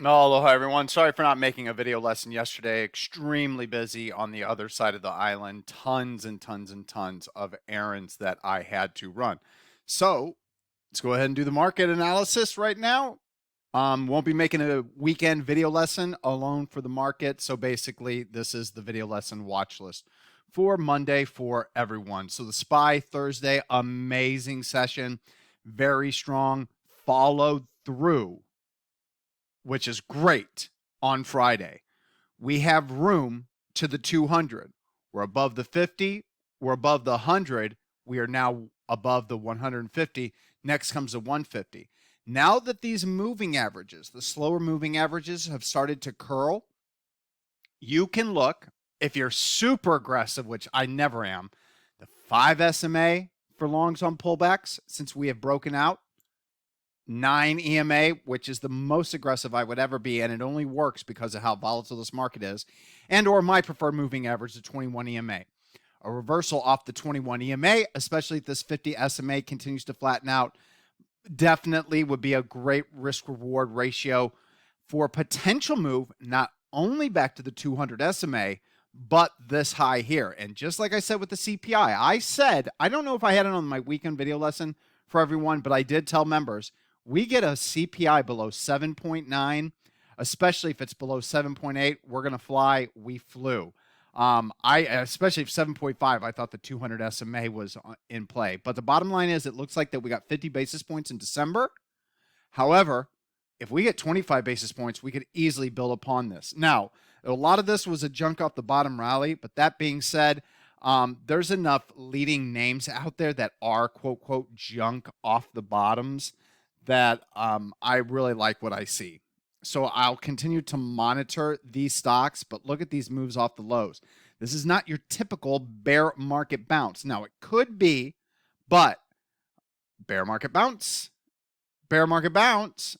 No, aloha everyone. Sorry for not making a video lesson yesterday. Extremely busy on the other side of the island. Tons and tons and tons of errands that I had to run. So let's go ahead and do the market analysis right now. Won't be making a weekend video lesson alone for the market. So basically, this is the video lesson watch list for Monday for everyone. So the SPY Thursday, amazing session, very strong, followed through, which is great on Friday. We have room to the 200. We're above the 50. We're above the 100. We are now above the 150. Next comes the 150. Now that these moving averages, the slower moving averages, have started to curl, you can look, if you're super aggressive, which I never am, the 5 SMA for longs on pullbacks, since we have broken out, 9 EMA, which is the most aggressive I would ever be, and it only works because of how volatile this market is, and or my preferred moving average, the 21 EMA. A reversal off the 21 EMA, especially if this 50 SMA continues to flatten out, definitely would be a great risk-reward ratio for a potential move, not only back to the 200 SMA, but this high here. And just like I said with the CPI, I said, I don't know if I had it on my weekend video lesson for everyone, but I did tell members, we get a CPI below 7.9, especially if it's below 7.8, we're going to fly. We flew. Especially if 7.5, I thought the 200 SMA was in play. But the bottom line is, it looks like that we got 50 basis points in December. However, if we get 25 basis points, we could easily build upon this. Now, a lot of this was a junk off the bottom rally, but that being said, there's enough leading names out there that are quote, quote, junk off the bottoms that I really like what I see. So I'll continue to monitor these stocks, but look at these moves off the lows. This is not your typical bear market bounce. Now, it could be, but bear market bounce, bear market bounce.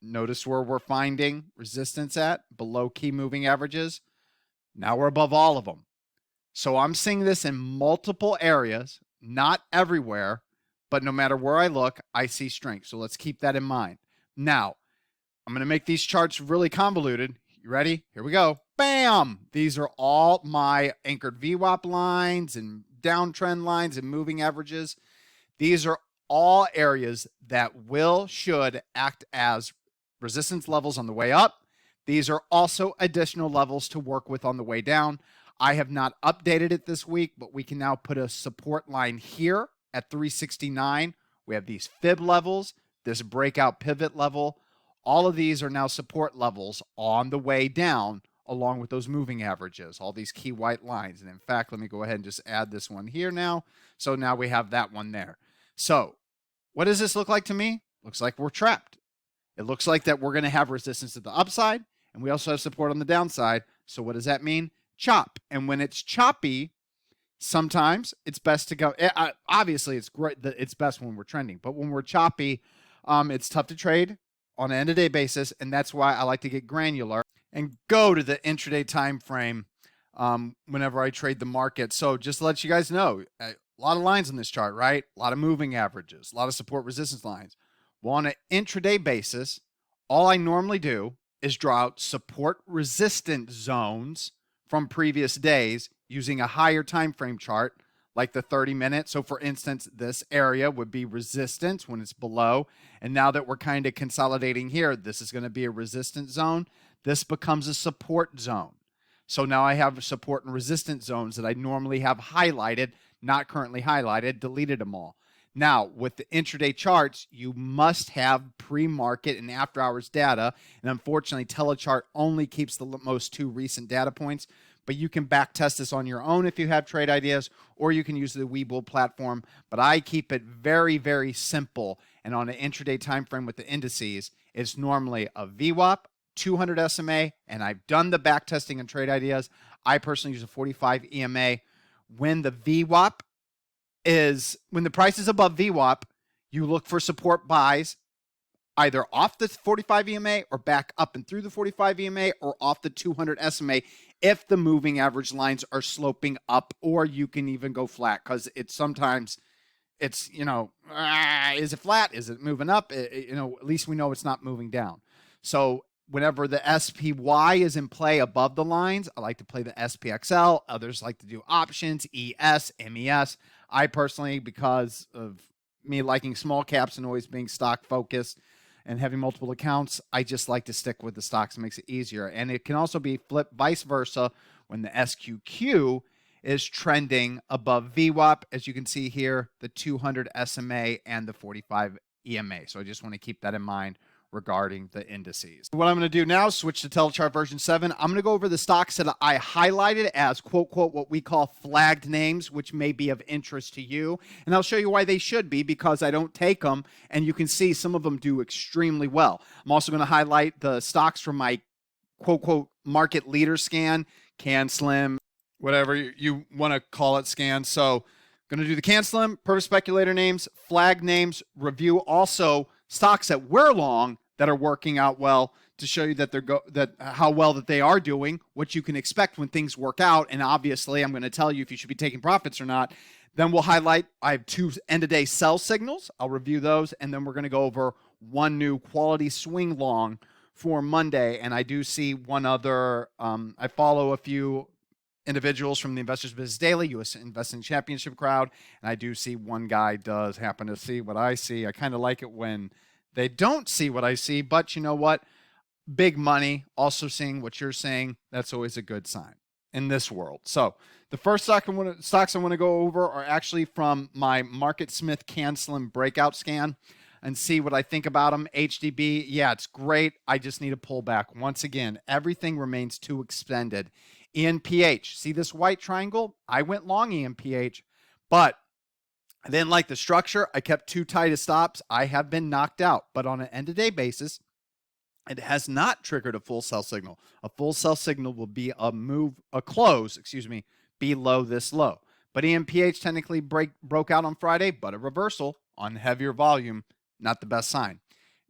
Notice where we're finding resistance at, below key moving averages. Now we're above all of them. So I'm seeing this in multiple areas, not everywhere, but no matter where I look, I see strength. So let's keep that in mind. Now, I'm going to make these charts really convoluted. You ready? Here we go. Bam! These are all my anchored VWAP lines and downtrend lines and moving averages. These are all areas that should act as resistance levels on the way up. These are also additional levels to work with on the way down. I have not updated it this week, but we can now put a support line here at 369. We have these fib levels, this breakout pivot level. All of these are now support levels on the way down, along with those moving averages, all these key white lines. And in fact, let me go ahead and just add this one here now. So now we have that one there. So what does this look like to me? Looks like we're trapped. It looks like that we're going to have resistance to the upside, and we also have support on the downside. So what does that mean? Chop. And when it's choppy, sometimes it's best to go. Obviously, it's great. It's best when we're trending, but when we're choppy, it's tough to trade on an end-of-day basis, and that's why I like to get granular and go to the intraday time frame whenever I trade the market. So just to let you guys know, a lot of lines on this chart, right? A lot of moving averages, a lot of support resistance lines. Well, on an intraday basis, all I normally do is draw out support resistant zones from previous days using a higher time frame chart like the 30-minute. So for instance, this area would be resistance when it's below. And now that we're kind of consolidating here, this is going to be a resistance zone. This becomes a support zone. So now I have support and resistance zones that I normally have highlighted, not currently highlighted, deleted them all. Now, with the intraday charts, you must have pre-market and after-hours data. And unfortunately, Telechart only keeps the most 2 recent data points. But you can back test this on your own if you have trade ideas, or you can use the Webull platform. But I keep it very, very simple. And on an intraday time frame with the indices, it's normally a VWAP, 200 SMA, and I've done the back testing and trade ideas. I personally use a 45 EMA. When the price is above VWAP, you look for support buys either off the 45 EMA or back up and through the 45 EMA or off the 200 SMA if the moving average lines are sloping up, or you can even go flat because it's sometimes it's, is it flat? Is it moving up? At least we know it's not moving down. So whenever the SPY is in play above the lines, I like to play the SPXL. Others like to do options, ES, MES. I personally, because of me liking small caps and always being stock focused and having multiple accounts, I just like to stick with the stocks. It makes it easier. And it can also be flipped vice versa when the SQQ is trending above VWAP, as you can see here, the 200 SMA and the 45 EMA. So I just want to keep that in mind regarding the indices. What I'm going to do now is switch to Telechart version 7. I'm going to go over the stocks that I highlighted as quote, quote, what we call flagged names, which may be of interest to you. And I'll show you why they should be, because I don't take them. And you can see some of them do extremely well. I'm also going to highlight the stocks from my quote, quote, market leader scan, CanSlim, whatever you want to call it, scan. So going to do the CanSlim, perfect speculator names, flag names, review also stocks that we're long that are working out well to show you that how well that they are doing, what you can expect when things work out. And obviously, I'm going to tell you if you should be taking profits or not. Then we'll highlight, I have 2 end-of-day sell signals. I'll review those. And then we're going to go over one new quality swing long for Monday. And I do see one other, I follow a few individuals from the Investors Business Daily, U.S. Investing Championship crowd, and I do see one guy does happen to see what I see. I kind of like it when they don't see what I see, but you know what? Big money, also seeing what you're saying, that's always a good sign in this world. So the first stocks I want to go over are actually from my Market Smith CanSlim breakout scan and see what I think about them. HDB, yeah, it's great. I just need a pullback. Once again, everything remains too extended. ENPH, see this white triangle? I went long ENPH, but I didn't like the structure. I kept too tight of stops. I have been knocked out, but on an end-of-day basis, it has not triggered a full sell signal. A full sell signal will be a close, below this low. But ENPH technically broke out on Friday, but a reversal on heavier volume, not the best sign.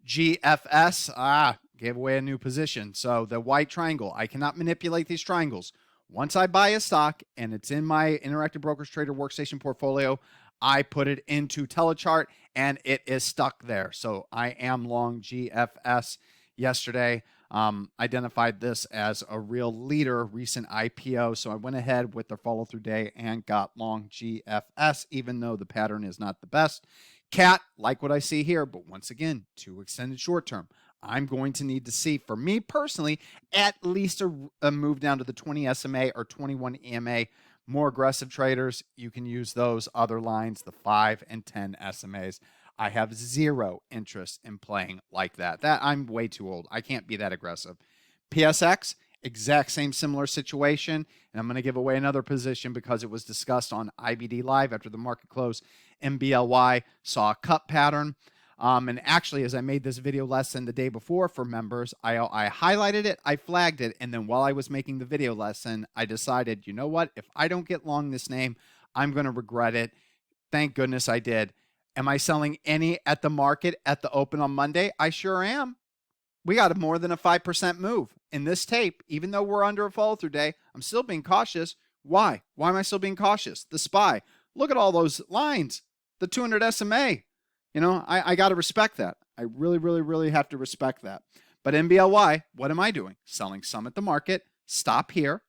GFS, gave away a new position. So the white triangle, I cannot manipulate these triangles. Once I buy a stock and it's in my Interactive Brokers Trader Workstation portfolio, I put it into Telechart and it is stuck there. So I am long GFS yesterday. Identified this as a real leader, recent IPO. So I went ahead with the follow through day and got long GFS, even though the pattern is not the best. CAT, like what I see here, but once again, too extended short term. I'm going to need to see, for me personally, at least a move down to the 20 SMA or 21 EMA. More aggressive traders, you can use those other lines, the 5 and 10 SMAs. I have zero interest in playing like that. I'm way too old. I can't be that aggressive. PSX, exact same similar situation. And I'm going to give away another position because it was discussed on IBD Live after the market close. MBLY saw a cut pattern. And actually, as I made this video lesson the day before for members, I highlighted it, I flagged it, and then while I was making the video lesson, I decided, you know what? If I don't get long this name, I'm going to regret it. Thank goodness I did. Am I selling any at the market at the open on Monday? I sure am. We got more than a 5% move in this tape. Even though we're under a follow-through day, I'm still being cautious. Why? Why am I still being cautious? The SPY. Look at all those lines. The 200 SMA. You know, I got to respect that. I really, really, really have to respect that. But MBLY, what am I doing? Selling some at the market, stop here,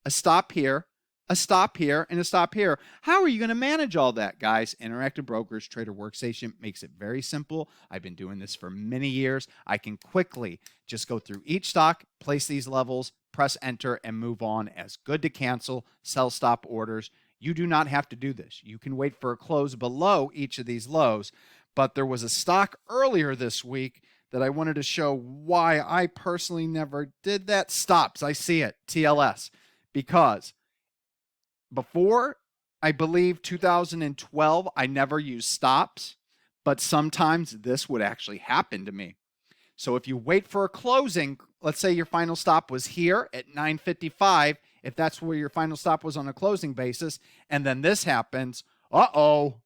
a stop here, a stop here, and a stop here. How are you going to manage all that, guys? Interactive Brokers Trader Workstation makes it very simple. I've been doing this for many years. I can quickly just go through each stock, place these levels, press enter, and move on as good to cancel, sell stop orders. You do not have to do this. You can wait for a close below each of these lows. But there was a stock earlier this week that I wanted to show why I personally never did that. Stops. I see it. TLS. Because before, I believe 2012, I never used stops. But sometimes this would actually happen to me. So if you wait for a closing, let's say your final stop was here at 9:55. If that's where your final stop was on a closing basis, and then this happens, uh-oh.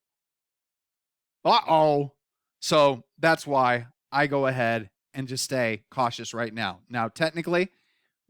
So that's why I go ahead and just stay cautious right now. Now, technically,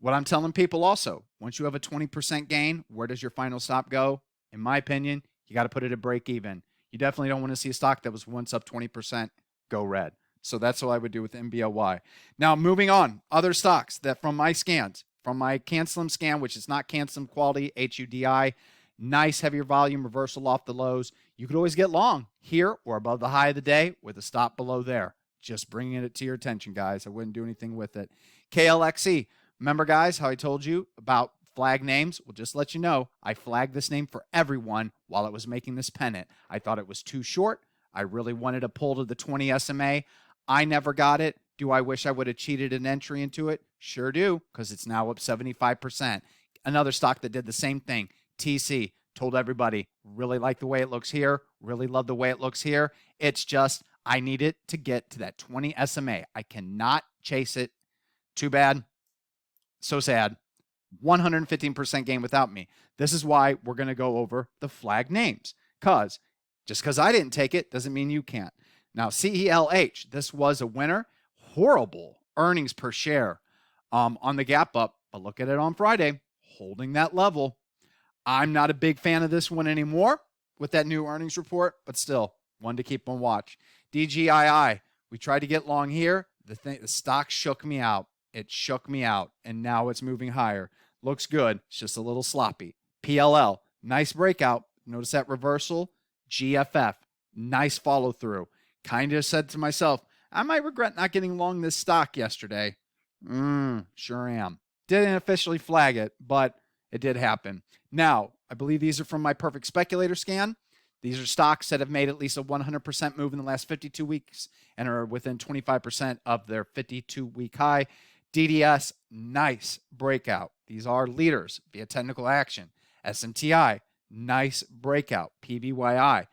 what I'm telling people also, once you have a 20% gain, where does your final stop go? In my opinion, you got to put it at break even. You definitely don't want to see a stock that was once up 20% go red. So that's what I would do with MBLY. Now, moving on, other stocks that from my scans, from my CanSlim scan, which is not CanSlim quality, HUDI, nice heavier volume reversal off the lows. You could always get long here or above the high of the day with a stop below there. Just bringing it to your attention, guys. I wouldn't do anything with it. KLXE. Remember, guys, how I told you about flag names? Well, just let you know, I flagged this name for everyone while it was making this pennant. I thought it was too short. I really wanted to pull to the 20 SMA. I never got it. Do I wish I would have cheated an entry into it? Sure do, because it's now up 75%. Another stock that did the same thing, TC, told everybody, really like the way it looks here, really love the way it looks here. It's just, I need it to get to that 20 SMA. I cannot chase it. Too bad. So sad. 115% gain without me. This is why we're going to go over the flag names, because just because I didn't take it doesn't mean you can't. Now, CELH, this was a winner. Horrible earnings per share on the gap up, but look at it on Friday, holding that level. I'm not a big fan of this one anymore with that new earnings report, but still one to keep on watch. DGII, we tried to get long here. The stock shook me out. It shook me out, and now it's moving higher. Looks good. It's just a little sloppy. PLL, nice breakout. Notice that reversal. GFF, nice follow through. Kind of said to myself, I might regret not getting long this stock yesterday. Sure am. Didn't officially flag it, but it did happen. Now, I believe these are from my Perfect Speculator scan. These are stocks that have made at least a 100% move in the last 52 weeks and are within 25% of their 52-week high. DDS, nice breakout. These are leaders via technical action. SMTI, nice breakout. PBYI,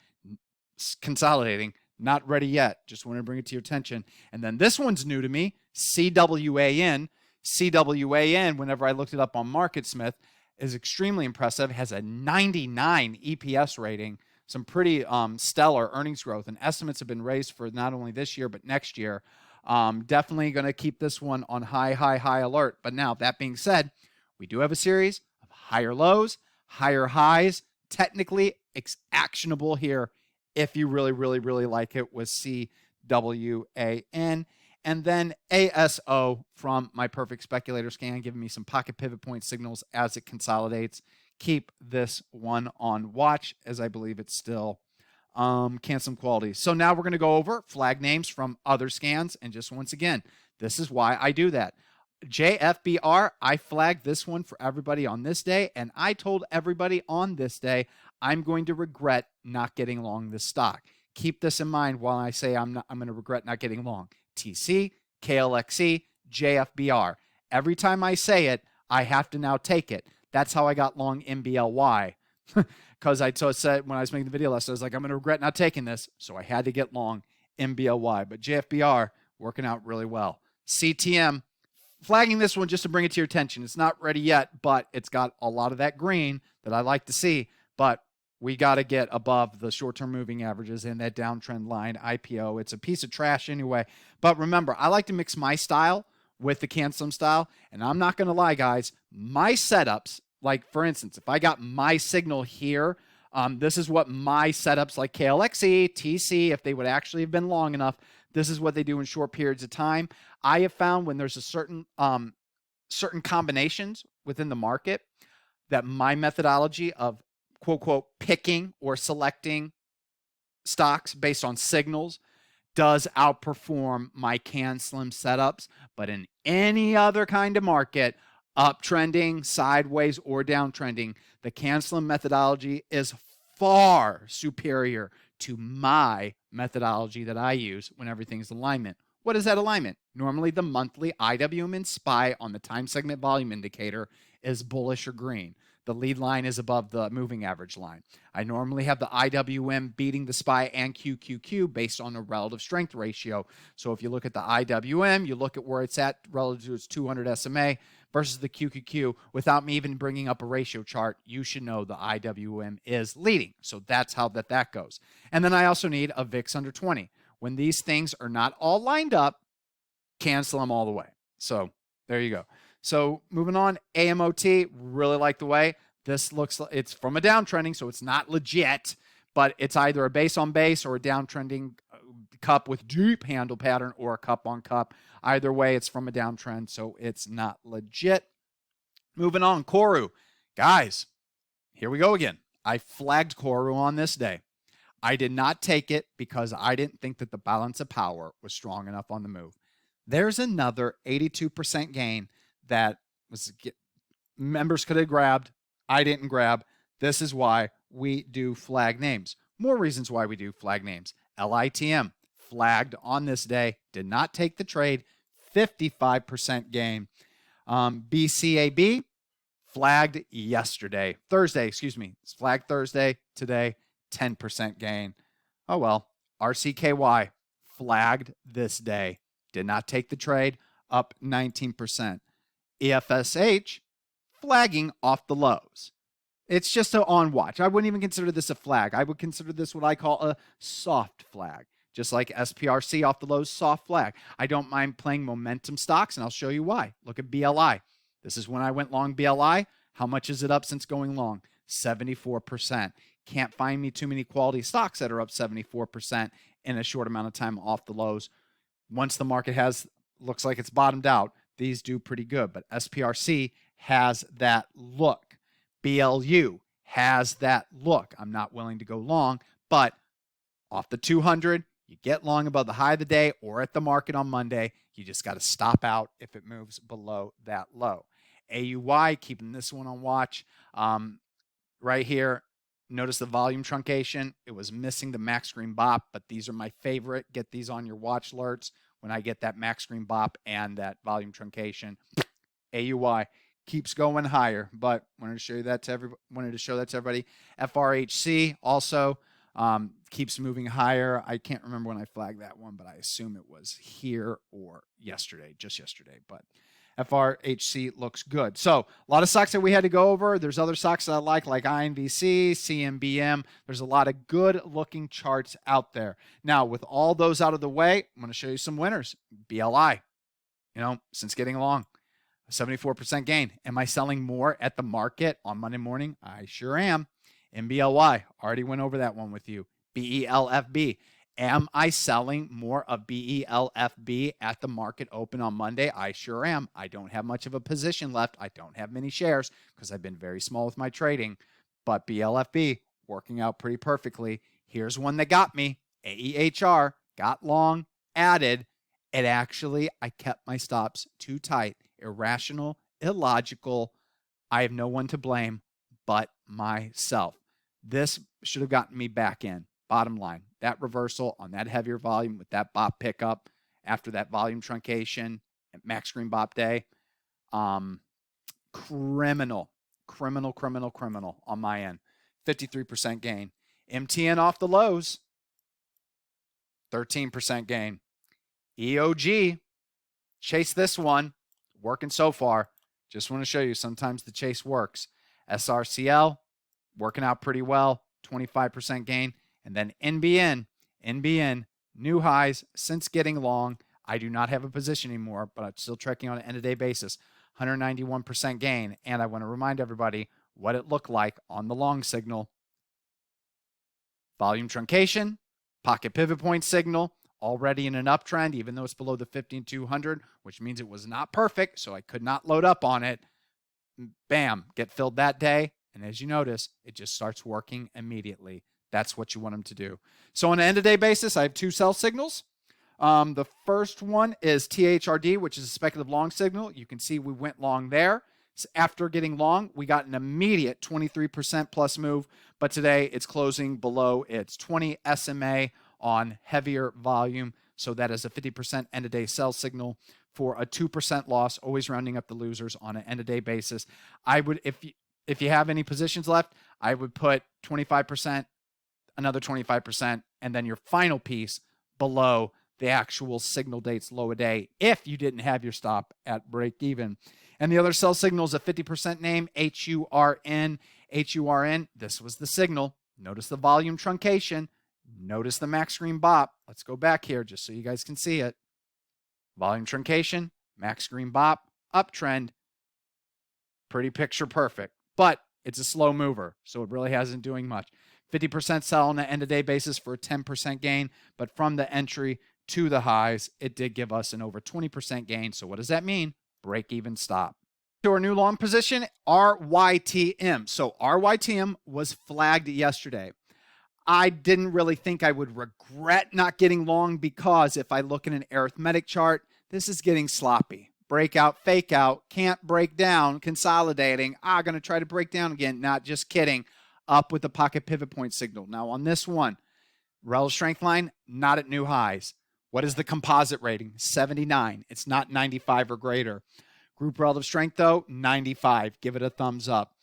consolidating, not ready yet. Just want to bring it to your attention. And then this one's new to me, CWAN. CWAN, whenever I looked it up on MarketSmith, is extremely impressive, has a 99 EPS rating, some pretty stellar earnings growth, and estimates have been raised for not only this year, but next year. Definitely going to keep this one on high alert. But now, that being said, we do have a series of higher lows, higher highs. Technically, it's actionable here if you really like it with CWAN. And then ASO from my Perfect Speculator scan, giving me some pocket pivot point signals as it consolidates. Keep this one on watch, as I believe it's still CanSlim quality. So now we're going to go over flag names from other scans. And just once again, this is why I do that. JFBR, I flagged this one for everybody on this day. And I told everybody on this day, I'm going to regret not getting long this stock. Keep this in mind while I say I'm going to regret not getting long. TC, KLXE, JFBR. Every time I say it, I have to now take it. That's how I got long MBLY. Because I said when I was making the video last, I was like, I'm going to regret not taking this. So I had to get long MBLY. But JFBR working out really well. CTM, flagging this one just to bring it to your attention. It's not ready yet, but it's got a lot of that green that I like to see. But we got to get above the short-term moving averages in that downtrend line. IPO, it's a piece of trash anyway. But remember, I like to mix my style with the CanSlim style. And I'm not going to lie, guys. My setups, like for instance, if I got my signal here, this is what my setups like KLXE, TC, if they would actually have been long enough, this is what they do in short periods of time. I have found when there's a certain combinations within the market that my methodology of quote, picking or selecting stocks based on signals does outperform my CanSlim setups. But in any other kind of market, uptrending, sideways, or downtrending, the CanSlim methodology is far superior to my methodology that I use when everything's alignment. What is that alignment? Normally, the monthly IWM and SPY on the time segment volume indicator is bullish or green. The lead line is above the moving average line. I normally have the IWM beating the SPY and QQQ based on a relative strength ratio. So if you look at the IWM, you look at where it's at relative to its 200 SMA versus the QQQ. Without me even bringing up a ratio chart, you should know the IWM is leading. So that's how that goes. And then I also need a VIX under 20. When these things are not all lined up, cancel them all the way. So there you go. So moving on, AMOT, really like the way this looks. It's from a downtrending, so it's not legit, but it's either a base on base or a downtrending cup with deep handle pattern or a cup on cup. Either way, it's from a downtrend, so it's not legit. Moving on, Koru. Guys, here we go again. I flagged Koru on this day. I did not take it because I didn't think that the balance of power was strong enough on the move. There's another 82% gain that members could have grabbed. I didn't grab. This is why we do flag names. More reasons why we do flag names. LITM flagged on this day, did not take the trade, 55% gain. BCAB flagged yesterday, Thursday, excuse me. It's flagged Thursday, today, 10% gain. Oh well. RCKY flagged this day, did not take the trade, up 19%. EFSH flagging off the lows. It's just on watch. I wouldn't even consider this a flag. I would consider this what I call a soft flag. Just like SPRC off the lows, soft flag. I don't mind playing momentum stocks, and I'll show you why. Look at BLI. This is when I went long BLI. How much is it up since going long? 74%. Can't find me too many quality stocks that are up 74% in a short amount of time off the lows. Once the market looks like it's bottomed out, these do pretty good. But SPRC has that look. BLU has that look. I'm not willing to go long, but off the 200, you get long above the high of the day or at the market on Monday. You just got to stop out if it moves below that low. AUY, keeping this one on watch. Right here, notice the volume truncation. It was missing the max green bop, but these are my favorite. Get these on your watch alerts when I get that max green bop and that volume truncation. AUY keeps going higher, but wanted to show that to everybody. FRHC also keeps moving higher. I can't remember when I flagged that one, but I assume it was here or yesterday, just yesterday. But FRHC looks good. So a lot of stocks that we had to go over. There's other stocks that I like INVC, CMBM. There's a lot of good looking charts out there. Now, with all those out of the way, I'm going to show you some winners. BLI, since getting along, 74% gain. Am I selling more at the market on Monday morning? I sure am. MBLY, already went over that one with you. BELFB. Am I selling more of BELFB at the market open on Monday? I sure am. I don't have much of a position left. I don't have many shares because I've been very small with my trading. But BLFB working out pretty perfectly. Here's one that got me. AEHR got long, added. I kept my stops too tight. Irrational, illogical. I have no one to blame but myself. This should have gotten me back in. Bottom line, that reversal on that heavier volume with that bop pickup after that volume truncation at max green bop day, criminal on my end. 53% gain. MTN off the lows, 13% gain. EOG, chase this one. Working so far. Just want to show you sometimes the chase works. SRCL, working out pretty well. 25% gain. And then NBN, new highs since getting long. I do not have a position anymore, but I'm still tracking on an end-of-day basis. 191% gain. And I want to remind everybody what it looked like on the long signal. Volume truncation, pocket pivot point signal, already in an uptrend, even though it's below the 15,200, which means it was not perfect, so I could not load up on it. Bam, get filled that day. And as you notice, it just starts working immediately. That's what you want them to do. So on an end-of-day basis, I have two sell signals. The first one is THRD, which is a speculative long signal. You can see we went long there. So after getting long, we got an immediate 23% plus move, but today it's closing below its 20 SMA on heavier volume. So that is a 50% end-of-day sell signal for a 2% loss, always rounding up the losers on an end-of-day basis. I would, if you have any positions left, I would put 25%, another 25%, and then your final piece below the actual signal date's low a day if you didn't have your stop at break even. And the other sell signal is a 50% name, HURN. HURN, this was the signal. Notice the volume truncation. Notice the max green bop. Let's go back here just so you guys can see it. Volume truncation, max green bop, uptrend. Pretty picture perfect. But it's a slow mover, so it really hasn't doing much. 50% sell on the end of day basis for a 10% gain, but from the entry to the highs, it did give us an over 20% gain. So what does that mean? Break even stop. To our new long position, RYTM. So RYTM was flagged yesterday. I didn't really think I would regret not getting long because if I look at an arithmetic chart, this is getting sloppy. Breakout, fake out, can't break down, consolidating. Going to try to break down again. Not just kidding. Up with the pocket pivot point signal. Now on this one, relative strength line, not at new highs. What is the composite rating? 79. It's not 95 or greater. Group relative strength, though, 95. Give it a thumbs up.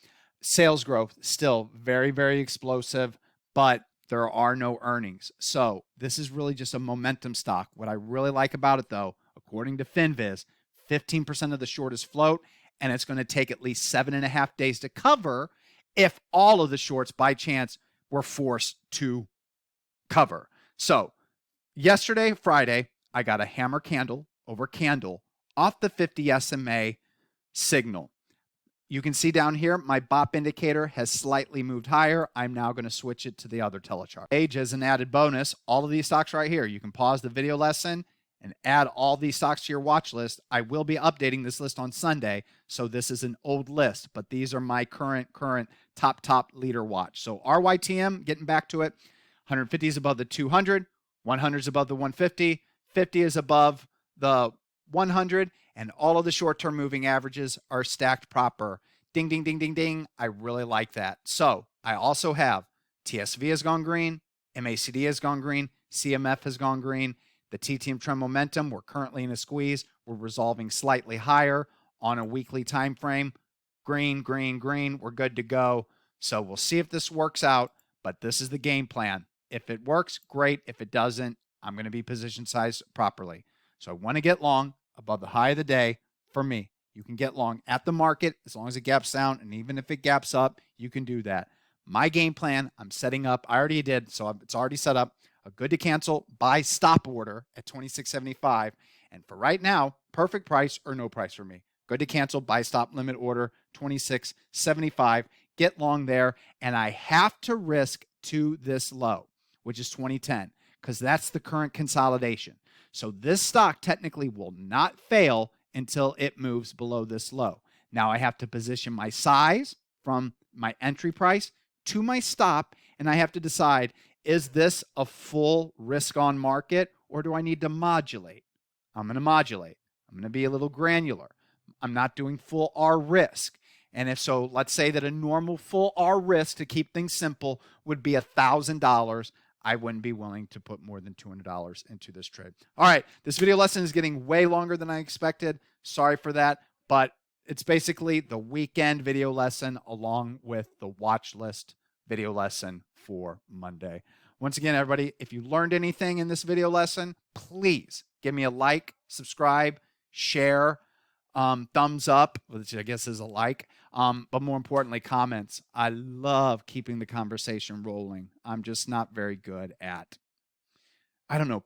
Sales growth, still very, very explosive, but there are no earnings. So this is really just a momentum stock. What I really like about it, though, according to FinViz, 15% of the short is float, and it's going to take at least 7.5 days to cover if all of the shorts, by chance, were forced to cover. So yesterday, Friday, I got a hammer candle over candle off the 50 SMA signal. You can see down here, my BOP indicator has slightly moved higher. I'm now going to switch it to the other telechart. As an added bonus, all of these stocks right here, you can pause the video lesson and add all these stocks to your watch list. I will be updating this list on Sunday, so this is an old list, but these are my current top leader watch. So RYTM, getting back to it, 150 is above the 200, 100 is above the 150, 50 is above the 100, and all of the short-term moving averages are stacked proper. Ding, ding, ding, ding, ding. I really like that. So I also have TSV has gone green, MACD has gone green, CMF has gone green. The TTM trend momentum, we're currently in a squeeze. We're resolving slightly higher on a weekly time frame. Green, green, green. We're good to go. So we'll see if this works out, but this is the game plan. If it works, great. If it doesn't, I'm going to be position sized properly. So I want to get long above the high of the day for me. You can get long at the market as long as it gaps down, and even if it gaps up, you can do that. My game plan, I'm setting up, I already did, so it's already set up, a good to cancel buy stop order at 26.75. And for right now, perfect price or no price for me. Good to cancel buy stop limit order 26.75. Get long there, and I have to risk to this low, which is 2010, because that's the current consolidation. So this stock technically will not fail until it moves below this low. Now I have to position my size from my entry price to my stop, and I have to decide, is this a full risk on market, or do I need to modulate? I'm going to modulate. I'm going to be a little granular. I'm not doing full R risk. And if so, let's say that a normal full R risk, to keep things simple, would be $1,000. I wouldn't be willing to put more than $200 into this trade. All right, this video lesson is getting way longer than I expected. Sorry for that, but it's basically the weekend video lesson along with the watch list video lesson for Monday. Once again, everybody, if you learned anything in this video lesson, please give me a like, subscribe, share, thumbs up, which I guess is a like, but more importantly, comments. I love keeping the conversation rolling. I'm just not very good at,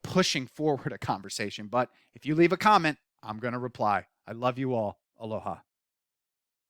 pushing forward a conversation, but if you leave a comment, I'm going to reply. I love you all. Aloha.